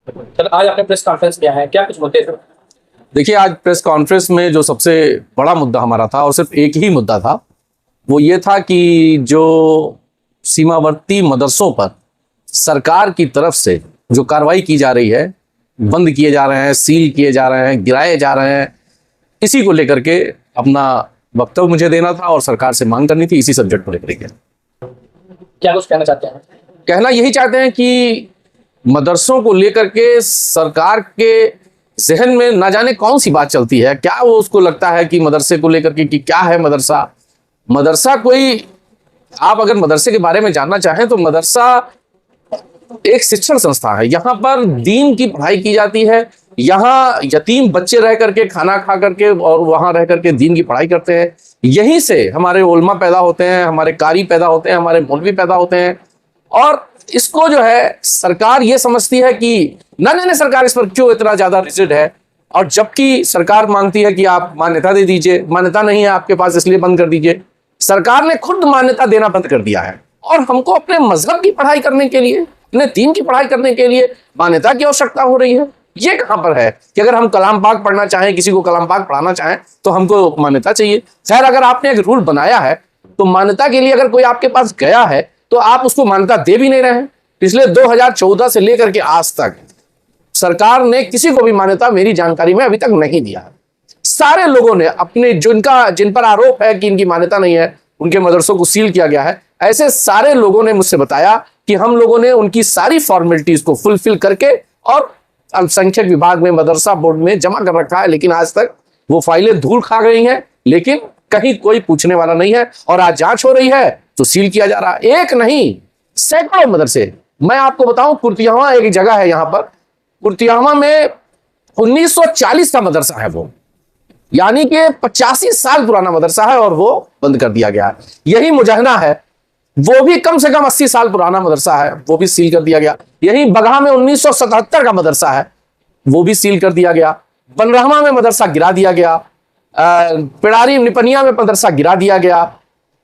Sir आज आपने press conference किया है, क्या कुछ मुद्दे थे? देखिए, आज प्रेस कॉन्फ्रेंस में जो सबसे बड़ा मुद्दा हमारा था और सिर्फ एक ही मुद्दा था, वो ये था कि जो सीमावर्ती मदरसों पर सरकार की तरफ से जो कार्रवाई की जा रही है, बंद किए जा रहे हैं, सील किए जा रहे हैं, गिराए जा रहे हैं, इसी को लेकर के अपना वक्तव्य मुझे देना था और सरकार से मांग करनी थी। इसी सब्जेक्ट को लेकर के क्या कुछ कहना चाहते हैं? कहना यही चाहते हैं कि मदरसों को लेकर के सरकार के जहन में ना जाने कौन सी बात चलती है। क्या वो उसको लगता है कि मदरसे को लेकर के कि क्या है मदरसा। मदरसा कोई, आप अगर मदरसे के बारे में जानना चाहें तो मदरसा एक शिक्षण संस्था है। यहाँ पर दीन की पढ़ाई की जाती है। यहाँ यतीम बच्चे रह करके खाना खा करके और वहां रह करके दीन की पढ़ाई करते हैं। यहीं से हमारे उलमा पैदा होते हैं, हमारे कारी पैदा होते हैं, हमारे मौलवी पैदा होते हैं। और इसको जो है सरकार ये समझती है कि न जाने सरकार इस पर क्यों इतना ज्यादा रिजिड है, और जबकि सरकार मांगती है कि आप मान्यता दे दीजिए, मान्यता नहीं है आपके पास इसलिए बंद कर दीजिए। सरकार ने खुद मान्यता देना बंद कर दिया है और हमको अपने मजहब की पढ़ाई करने के लिए, अपने दीन की पढ़ाई करने के लिए मान्यता की आवश्यकता हो रही है। ये कहां पर है कि अगर हम कलाम पाक पढ़ना चाहें, किसी को कलाम पाक पढ़ाना चाहें तो हमको मान्यता चाहिए। खैर, अगर आपने एक रूल बनाया है तो मान्यता के लिए अगर कोई आपके पास गया है तो आप उसको मान्यता दे भी नहीं रहे हैं। पिछले 2014 से लेकर के आज तक सरकार ने किसी को भी मान्यता मेरी जानकारी में अभी तक नहीं दिया है। सारे लोगों ने अपने जिन पर आरोप है कि इनकी मान्यता नहीं है, उनके मदरसों को सील किया गया है, ऐसे सारे लोगों ने मुझसे बताया कि हम लोगों ने उनकी सारी फॉर्मेलिटीज को फुलफिल करके और अल्पसंख्यक विभाग में मदरसा बोर्ड में जमा कर रखा है, लेकिन आज तक वो फाइलें धूल खा गई हैं, लेकिन कहीं कोई पूछने वाला नहीं है। और आज जांच हो रही है तो सील किया जा रहा है। एक नहीं, सैकड़ों मदरसे। मैं आपको बताऊं, कुर्तियावा एक जगह है, यहां पर कुर्तियावा में 1940 का मदरसा है वो, यानी कि 85 साल पुराना मदरसा है और वो बंद कर दिया गया है। यही मुजहना है, वो भी कम से कम 80 साल पुराना मदरसा है, वो भी सील कर दिया गया। यही बगहा में 1977 का मदरसा है, वो भी सील कर दिया गया। बनरहमा में मदरसा गिरा दिया गया। पिड़ारी निपनिया में मदरसा गिरा दिया गया।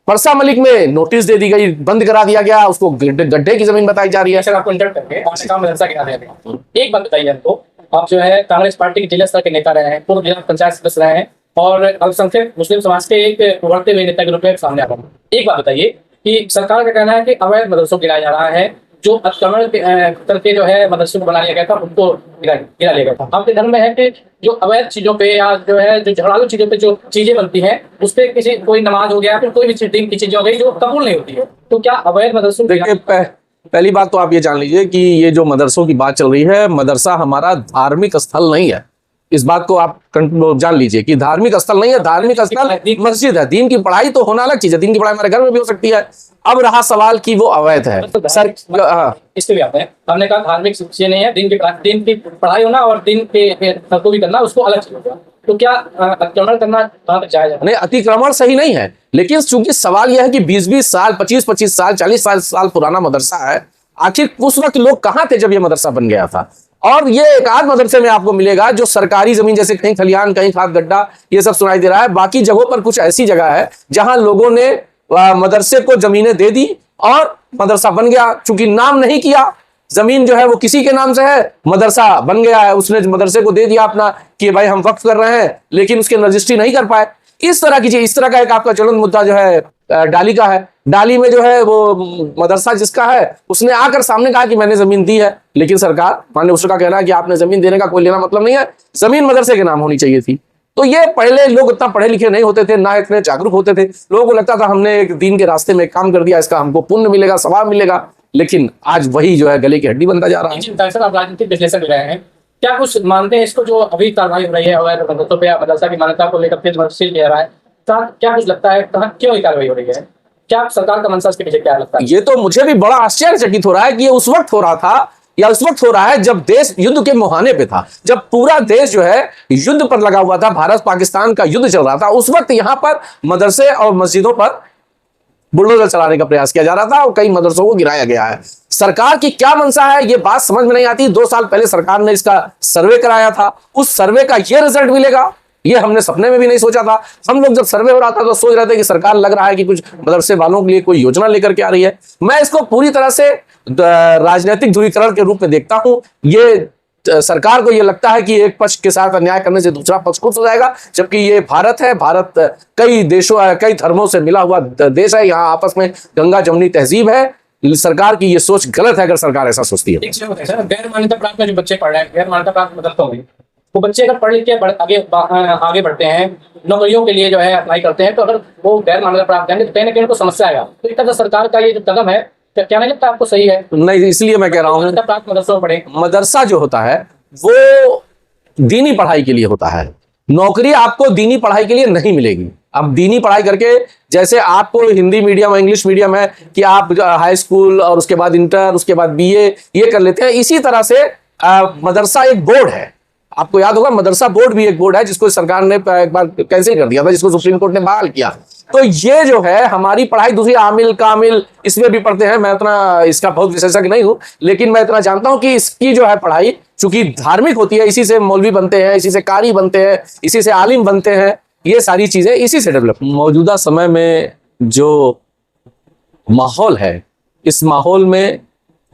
परसा मलिक में नोटिस दे दी गई, बंद करा दिया गया, उसको गड्ढे की जमीन बताई जा रही है। सर आपको इंटरव्यू करके का मदरसा गिरा दिया गया। एक बात बताइए हमको, आप जो है कांग्रेस पार्टी के जिला स्तर के नेता रहे हैं, पूर्व जिला पंचायत सदस्य रहे हैं और अल्पसंख्यक मुस्लिम समाज के एक उभरते हुए नेता के रूप में सामने आ रहा हूँ। एक बात बताइए कि सरकार का कहना है कि अवैध मदरसों गिराया जा रहा है, जो अतिक्रमण करके जो है मदरसों को बना लिया गया था उनको गिरा लिया गया था। आपके धर्म में है कि जो अवैध चीजों पे या जो है जो झगड़ालू चीजों पे जो चीजें बनती हैं उस पर किसी कोई नमाज हो गया, फिर कोई भी दिन की चीजें हो गई जो कबूल नहीं होती है, तो क्या अवैध मदरसों? देखिए, पहली बात तो आप ये जान लीजिए कि ये जो मदरसों की बात चल रही है, मदरसा हमारा धार्मिक स्थल नहीं है। इस बात को आप जान लीजिए कि धार्मिक स्थल नहीं है। धार्मिक स्थल मस्जिद है। दीन की पढ़ाई तो होना अलग चीज है, दीन की पढ़ाई हमारे घर में भी हो सकती है। अब रहा सवाल कि वो अवैध है। सर इसके भी आते हैं, हमने कहा धार्मिक चीजें नहीं है, दिन की पढ़ाई होना और दिन पे को भी करना उसको अलग चीज होगा। तो क्या अतिक्रमण करना कहाँ तक जायज है? नहीं, अतिक्रमण सही नहीं है, लेकिन चूंकि सवाल यह है कि 20-20 साल, 25-25 साल, 40 साल पुराना मदरसा है। आखिर उस वक्त लोग कहां थे जब यह मदरसा बन गया था? और ये एक आध मदरसे में आपको मिलेगा जो सरकारी जमीन, जैसे कहीं खलियान, कहीं खाद गड्ढा, ये सब सुनाई दे रहा है। बाकी जगहों पर कुछ ऐसी जगह है जहां लोगों ने मदरसे को जमीनें दे दी और मदरसा बन गया। चूंकि नाम नहीं किया, जमीन जो है वो किसी के नाम से है, मदरसा बन गया है, उसने मदरसे को दे दिया अपना कि भाई हम वक्फ कर रहे हैं, लेकिन उसके रजिस्ट्री नहीं कर पाए। इस तरह की चीज, इस तरह का एक आपका ज्वलंत मुद्दा जो है डाली का है। डाली में जो है वो मदरसा जिसका है उसने आकर सामने कहा कि मैंने जमीन दी है, लेकिन सरकार माननीय उसका कहना है कि आपने जमीन देने का कोई लेना मतलब नहीं है, जमीन मदरसे के नाम होनी चाहिए थी। तो ये पहले लोग इतना पढ़े लिखे नहीं होते थे, ना इतने जागरूक होते थे। लोगों को लगता था हमने एक दीन के रास्ते में काम कर दिया, इसका हमको पुण्य मिलेगा, सवाब मिलेगा, लेकिन आज वही जो है गले की हड्डी बनता जा रहा है। सर आप राजनीतिक विश्लेषण भी रहे हैं, क्या कुछ मानते हैं इसको जो अभी कार्रवाई हो रही है अवैध मदरसों पे, मदरसा की मान्यता को लेकर फिर सील किया रहा है, क्या कुछ लगता है क्यों ये कार्रवाई हो रही है? क्या सरकार का मंशा इसके पीछे क्या लगता है? ये तो मुझे भी बड़ा आश्चर्यचकित हो रहा है कि ये उस वक्त हो रहा था या उस वक्त हो रहा है जब देश युद्ध के मुहाने पे था, जब पूरा देश जो है युद्ध पर लगा हुआ था, भारत पाकिस्तान का युद्ध चल रहा था। उस वक्त यहां पर मदरसे और मस्जिदों पर बुलडोजर चलाने का प्रयास किया जा रहा था और कई मदरसों को गिराया गया है। सरकार की क्या मंशा है ये बात समझ में नहीं आती। 2 साल पहले सरकार ने इसका सर्वे कराया था, उस सर्वे का ये रिजल्ट मिलेगा ये हमने सपने में भी नहीं सोचा था। हम लोग जब सर्वे हो रहा था तो सोच रहे थे कि सरकार लग रहा है कि कुछ मदरसे वालों के लिए कोई योजना लेकर के आ रही है। मैं इसको पूरी तरह से राजनीतिक ध्रुवीकरण के रूप में देखता हूं। ये सरकार को ये लगता है कि एक पक्ष के साथ अन्याय करने से दूसरा पक्ष खुश हो जाएगा, जबकि ये भारत है। भारत कई देशों, कई धर्मों से मिला हुआ देश है। यहाँ आपस में गंगा जमुनी तहजीब है। सरकार की ये सोच गलत है अगर सरकार ऐसा सोचती है। एक चीज होता है सर, गैर मान्यता प्राप्त में जो बच्चे पढ़ रहे हैं, गैर मान्यता प्राप्त मदरसों में, वो बच्चे अगर पढ़ लिख के आगे बढ़ते हैं, नौकरियों के लिए जो है अप्लाई करते हैं, तो अगर वो गैर मान्यता प्राप्त हैं तो कहीं ना कहीं उनको समस्या आएगा। तो इस तरह सरकार का ये जो कदम है, क्या नहीं लगता आपको सही है? नहीं, इसलिए मैं कह रहा हूँ मान्यता प्राप्त मदरसों में पढ़े। मदरसा जो होता है वो दीनी पढ़ाई के लिए होता है। नौकरी आपको दीनी पढ़ाई के लिए नहीं मिलेगी। अब दीनी पढ़ाई करके, जैसे आपको हिंदी मीडियम इंग्लिश मीडियम है कि आप हाई स्कूल और उसके बाद इंटर, उसके बाद बीए ये कर लेते हैं, इसी तरह से मदरसा एक बोर्ड है। आपको याद होगा मदरसा बोर्ड भी एक बोर्ड है जिसको सरकार ने एक बार कैंसिल कर दिया था, जिसको सुप्रीम कोर्ट ने बहाल किया। तो ये जो है हमारी पढ़ाई दूसरी आमिल कामिल इसमें भी पढ़ते हैं। मैं इतना इसका बहुत विशेषज्ञ नहीं हूं, लेकिन मैं इतना जानता हूं कि इसकी जो है पढ़ाई चूंकि धार्मिक होती है, इसी से मौलवी बनते हैं, इसी से कारी बनते हैं, इसी से आलिम बनते हैं। ये सारी चीजें इसी से डेवलप। मौजूदा समय में जो माहौल है, इस माहौल में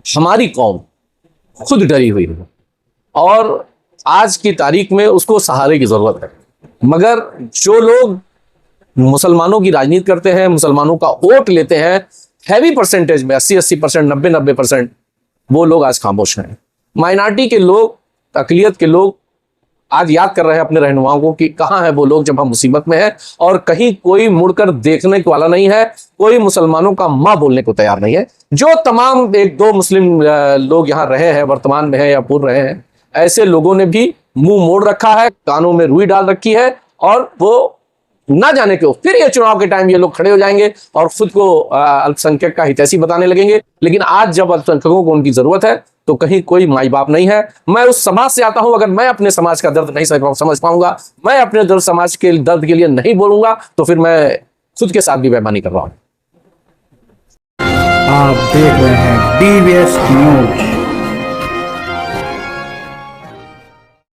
हमारी कौम खुद डरी हुई है और आज की तारीख में उसको सहारे की जरूरत है। मगर जो लोग मुसलमानों की राजनीति करते हैं, मुसलमानों का वोट लेते हैं हैवी परसेंटेज में, 80-80%, 90-90%, वो लोग आज खामोश हैं। माइनॉरिटी के लोग, अकलियत के लोग आज याद कर रहे हैं अपने रहनुमाओं को कि कहाँ है वो लोग जब हम मुसीबत में हैं, और कहीं कोई मुड़कर देखने वाला नहीं है, कोई मुसलमानों का माँ बोलने को तैयार नहीं है। जो तमाम 1-2 मुस्लिम लोग यहाँ रहे हैं, वर्तमान में है या पूर्व रहे हैं, ऐसे लोगों ने भी मुंह मोड़ रखा है, कानों में रुई डाल रखी है, और वो ना जाने क्यों फिर ये चुनाव के टाइम ये लोग खड़े हो जाएंगे और खुद को अल्पसंख्यक का हितैषी बताने लगेंगे। लेकिन आज जब अल्पसंख्यकों को उनकी जरूरत है तो कहीं कोई माई बाप नहीं है। मैं उस समाज से आता हूं, अगर मैं अपने समाज का दर्द नहीं समझ पाऊंगा, मैं अपने समाज के दर्द के लिए नहीं बोलूंगा, तो फिर मैं खुद के साथ भी बेईमानी कर रहा हूं। आप देख रहे हैं DVS न्यूज।